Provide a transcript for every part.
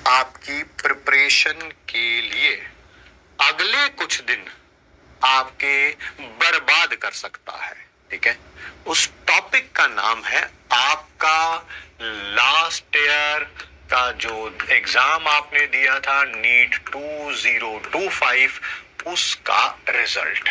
आपकी प्रिपरेशन के लिए अगले कुछ दिन आपके बर्बाद कर सकता है। ठीक है, उस टॉपिक का नाम है आपका लास्ट ईयर का जो एग्जाम आपने दिया था नीट 2025, उसका रिजल्ट।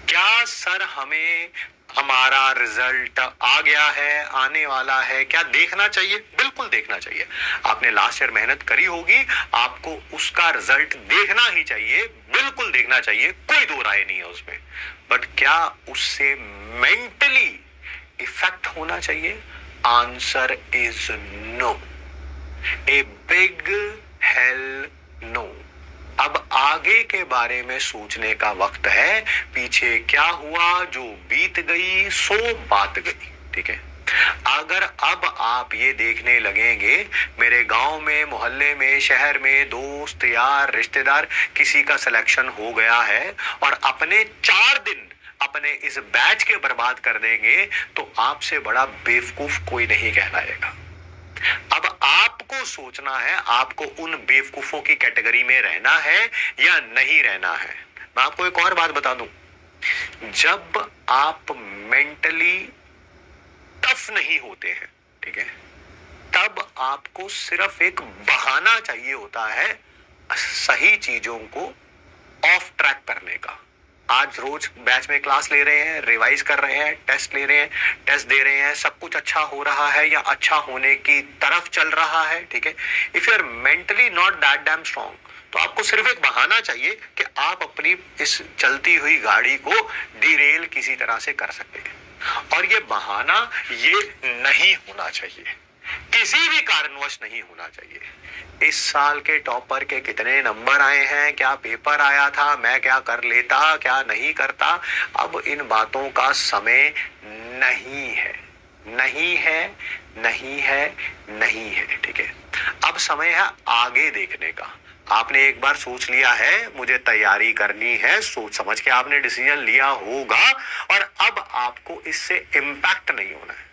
क्या सर हमें हमारा रिजल्ट आ गया है, आने वाला है, क्या देखना चाहिए? बिल्कुल देखना चाहिए। आपने लास्ट ईयर मेहनत करी होगी, आपको उसका रिजल्ट देखना ही चाहिए, बिल्कुल देखना चाहिए, कोई दो राय नहीं है उसमें। बट क्या उससे मेंटली इफेक्ट होना चाहिए? Answer is no, a big hell no. अब आगे के बारे में सोचने का वक्त है। पीछे क्या हुआ, जो बीत गई सो बात गई। ठीक है, अगर अब आप ये देखने लगेंगे मेरे गांव में, मोहल्ले में, शहर में दोस्त यार रिश्तेदार किसी का सिलेक्शन हो गया है और अपने 4 दिन अपने इस बैच के बर्बाद कर देंगे, तो आपसे बड़ा बेवकूफ कोई नहीं कहलाएगा। अब आपको सोचना है आपको उन बेवकूफों की कैटेगरी में रहना है या नहीं रहना है। मैं आपको एक और बात बता दूं, जब आप मेंटली टफ नहीं होते हैं, ठीक है, तब आपको सिर्फ एक बहाना चाहिए होता है सही चीजों को ऑफ ट्रैक करने का। आज रोज बैच में क्लास ले रहे हैं, रिवाइज कर रहे हैं, टेस्ट ले रहे हैं, टेस्ट दे रहे हैं, सब कुछ अच्छा हो रहा है या अच्छा होने की तरफ चल रहा है। ठीक है, if you are mentally not that damn strong, तो आपको सिर्फ एक बहाना चाहिए कि आप अपनी इस चलती हुई गाड़ी को डिरेल किसी तरह से कर सके। और ये बहाना ये नहीं होना चाहिए, किसी भी कारणवश नहीं होना चाहिए। इस साल के टॉपर के कितने नंबर आए हैं, क्या पेपर आया था, मैं क्या कर लेता, क्या नहीं करता, अब इन बातों का समय नहीं है, नहीं है, नहीं है, नहीं है। ठीक है, अब समय है आगे देखने का। आपने एक बार सोच लिया है मुझे तैयारी करनी है, सोच समझ के आपने डिसीजन लिया होगा, और अब आपको इससे इम्पैक्ट नहीं होना है।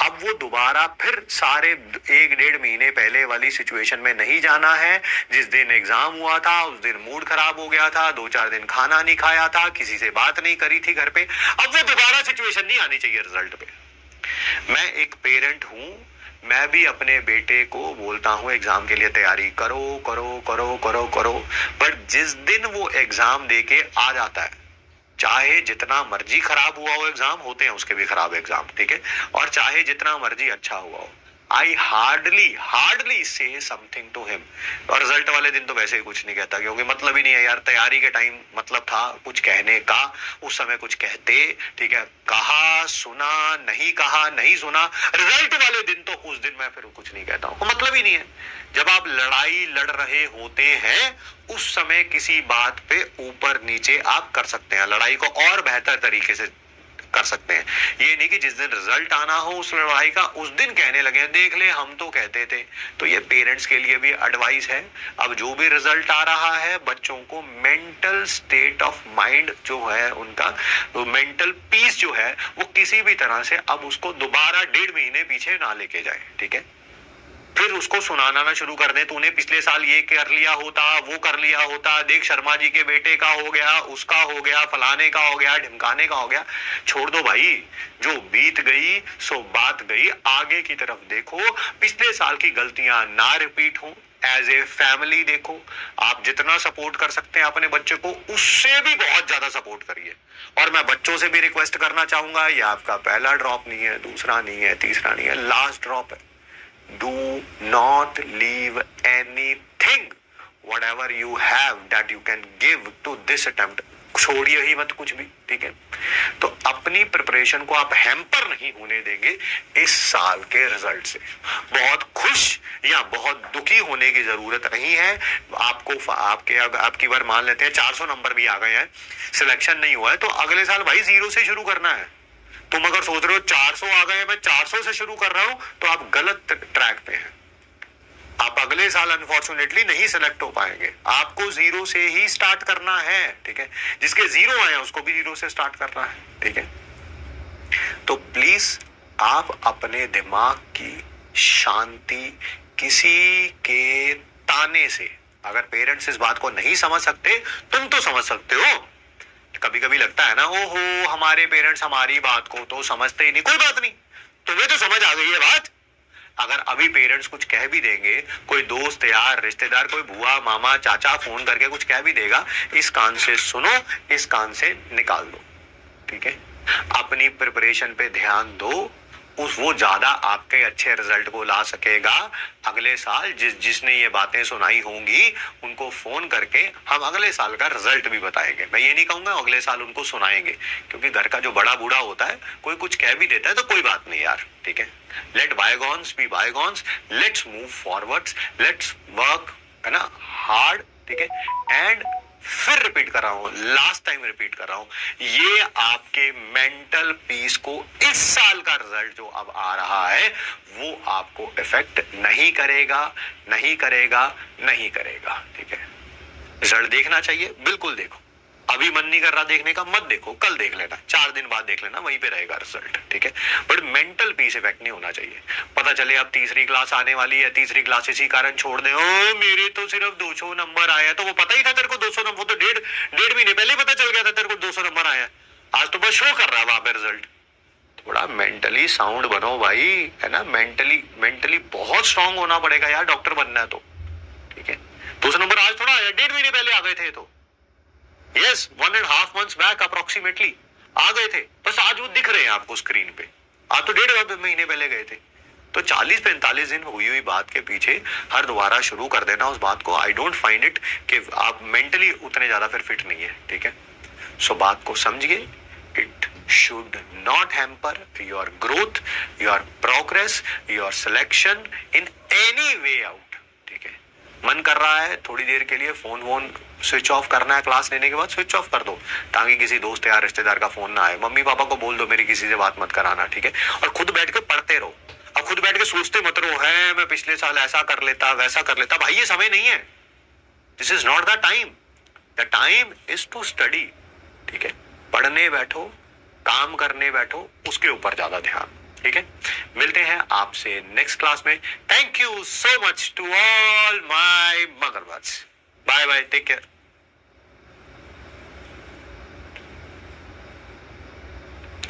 अब वो दोबारा फिर सारे 1-1.5 महीने पहले वाली सिचुएशन में नहीं जाना है। जिस दिन एग्जाम हुआ था उस दिन मूड खराब हो गया था, 2-4 दिन खाना नहीं खाया था, किसी से बात नहीं करी थी घर पे। अब वो दोबारा सिचुएशन नहीं आनी चाहिए रिजल्ट पे। मैं एक पेरेंट हूं, मैं भी अपने बेटे को बोलता हूं एग्जाम के लिए तैयारी करो करो करो करो करो, बट जिस दिन वो एग्जाम देके आ जाता है, चाहे जितना मर्जी खराब हुआ हो एग्जाम, होते हैं उसके भी खराब एग्जाम, ठीक है, और चाहे जितना मर्जी अच्छा हुआ हो, I hardly say something to him. और रिजल्ट वाले दिन तो वैसे ही कुछ नहीं कहता, क्योंकि मतलब ही नहीं है यार। तैयारी के टाइम मतलब था कुछ कहने का, उस समय कुछ कहते, ठीक है, कहा सुना, नहीं कहा नहीं सुना। रिजल्ट वाले दिन तो उस दिन मैं फिर कुछ नहीं कहता हूं, मतलब ही नहीं है। जब आप लड़ाई लड़ रहे होते हैं उस समय किसी बात पे ऊपर नीचे आप कर सकते हैं, लड़ाई को और बेहतर तरीके से कर सकते हैं। ये नहीं कि जिस दिन रिजल्ट आना हो उस लड़ाई का उस दिन कहने लगे देख ले हम तो कहते थे। तो ये पेरेंट्स के लिए भी एडवाइस है। अब जो भी रिजल्ट आ रहा है, बच्चों को मेंटल स्टेट ऑफ माइंड जो है उनका, तो मेंटल पीस जो है वो किसी भी तरह से अब उसको दोबारा 1.5 महीने पीछे ना लेके जाए। ठीक है, फिर उसको सुनाना ना शुरू कर दे, तूने पिछले साल ये कर लिया होता, वो कर लिया होता, देख शर्मा जी के बेटे का हो गया, उसका हो गया, फलाने का हो गया, ढिमकाने का हो गया। छोड़ दो भाई, जो बीत गई सो बात गई, आगे की तरफ देखो, पिछले साल की गलतियां ना रिपीट हो। एज ए फैमिली देखो, आप जितना सपोर्ट कर सकते हैं अपने बच्चे को उससे भी बहुत ज्यादा सपोर्ट करिए। और मैं बच्चों से भी रिक्वेस्ट करना चाहूंगा, ये आपका पहला ड्रॉप नहीं है, दूसरा नहीं है, तीसरा नहीं है, लास्ट ड्रॉप है। Do not leave anything, whatever you have that you can give to this attempt. छोड़िए ही मत कुछ भी, ठीक है। तो अपनी प्रिपरेशन को आप हैम्पर नहीं होने देंगे इस साल के रिजल्ट से। बहुत खुश या बहुत दुखी होने की जरूरत नहीं है आपको। आपकी बार मान लेते हैं 400 नंबर भी आ गए हैं, सिलेक्शन नहीं हुआ है, तो अगले साल भाई 0 से शुरू करना है। तुम अगर सोच रहे हो 400 आ गए मैं 400 से शुरू कर रहा हूं, तो आप गलत ट्रैक पे हैं। आप अगले साल अनफॉर्चुनेटली नहीं सिलेक्ट हो पाएंगे, आपको 0 से ही स्टार्ट करना है। ठीक है, जिसके 0 आए हैं उसको भी 0 से स्टार्ट करना है। ठीक है, तो प्लीज आप अपने दिमाग की शांति किसी के ताने से, अगर पेरेंट्स इस बात को नहीं समझ सकते, तुम तो समझ सकते हो। कभी कभी लगता है ना, ओहो हमारे पेरेंट्स हमारी बात को तो समझते ही नहीं। कोई बात नहीं, तुम्हें तो समझ आ गई है बात। अगर अभी पेरेंट्स कुछ कह भी देंगे, कोई दोस्त यार रिश्तेदार, कोई बुआ मामा चाचा फोन करके कुछ कह भी देगा, इस कान से सुनो, इस कान से निकाल दो। ठीक है, अपनी प्रिपरेशन पे ध्यान दो, वो ज्यादा आपके अच्छे रिजल्ट को ला सकेगा। अगले साल जिसने ये बातें सुनाई होंगी उनको फोन करके हम अगले साल का रिजल्ट भी बताएंगे। मैं ये नहीं कहूंगा अगले साल उनको सुनाएंगे, क्योंकि घर का जो बड़ा बूढ़ा होता है, कोई कुछ कह भी देता है तो कोई बात नहीं यार। ठीक है, let bygones be bygones, let's move forwards, let's work, है ना, हार्ड। ठीक है, एंड फिर रिपीट कर रहा हूं, लास्ट टाइम रिपीट कर रहा हूं, ये आपके मेंटल पीस को इस साल का रिजल्ट जो अब आ रहा है वो आपको इफेक्ट नहीं करेगा, नहीं करेगा, नहीं करेगा। ठीक है, रिजल्ट देखना चाहिए, बिल्कुल देखो। अभी मन नहीं कर रहा देखने का, मत देखो, कल देख लेना, 4 दिन बाद देख लेना, वहीं पे रहेगा रिजल्ट। ठीक है, बट मेंटल पीस इफेक्ट नहीं होना चाहिए। पता चले अब तीसरी क्लास आने वाली है, तीसरी क्लास इसी कारण छोड़ दे, ओ मेरे तो सिर्फ 200 नंबर आया। तो वो पता ही था तेरे को 200 नंबर, तो डेढ़ महीने पहले पता चल गया था तेरे को 200 नंबर आया। आज तो बस शो कर रहा है वहां पे रिजल्ट। थोड़ा मेंटली साउंड बनो भाई, है ना, मेंटली बहुत स्ट्रांग होना पड़ेगा यार, डॉक्टर बनना है तो। ठीक है, 200 नंबर आज थोड़ा आया, 1.5 महीने पहले आ गए थे। तो यस, 1.5 months बैक अप्रोक्सीमेटली आ गए थे, बस आज वो दिख रहे हैं आपको स्क्रीन पे। आज तो 1.5 महीने पहले गए थे। तो 40-45 दिन हुई हुई बात के पीछे हर दोबारा शुरू कर देना उस बात को, आई डोंट फाइंड इट कि आप मेंटली उतने ज्यादा फिर फिट नहीं है। ठीक है, सो बात को समझिए, it should not hamper your growth, your progress, your selection in any way out. ठीक है, मन कर रहा है थोड़ी देर के लिए फोन स्विच ऑफ करना है, क्लास लेने के बाद स्विच ऑफ कर दो, ताकि किसी दोस्त या रिश्तेदार का फोन ना आए। मम्मी पापा को बोल दो मेरी किसी से बात मत कराना। ठीक है, और खुद बैठ के पढ़ते रहो। अब खुद बैठ के सोचते मत रहो, है मैं पिछले साल ऐसा कर लेता वैसा कर लेता। भाई ये समय नहीं है, this is not the time, the time is to study. ठीक है, पढ़ने बैठो, काम करने बैठो, उसके ऊपर ज्यादा ध्यान। ठीक है, मिलते हैं आपसे नेक्स्ट क्लास में। Thank you so much to all my मगरबर्ड्स। Bye bye, take care.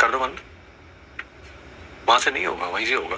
कर दो बंद, वहां से नहीं होगा, वहीं से होगा।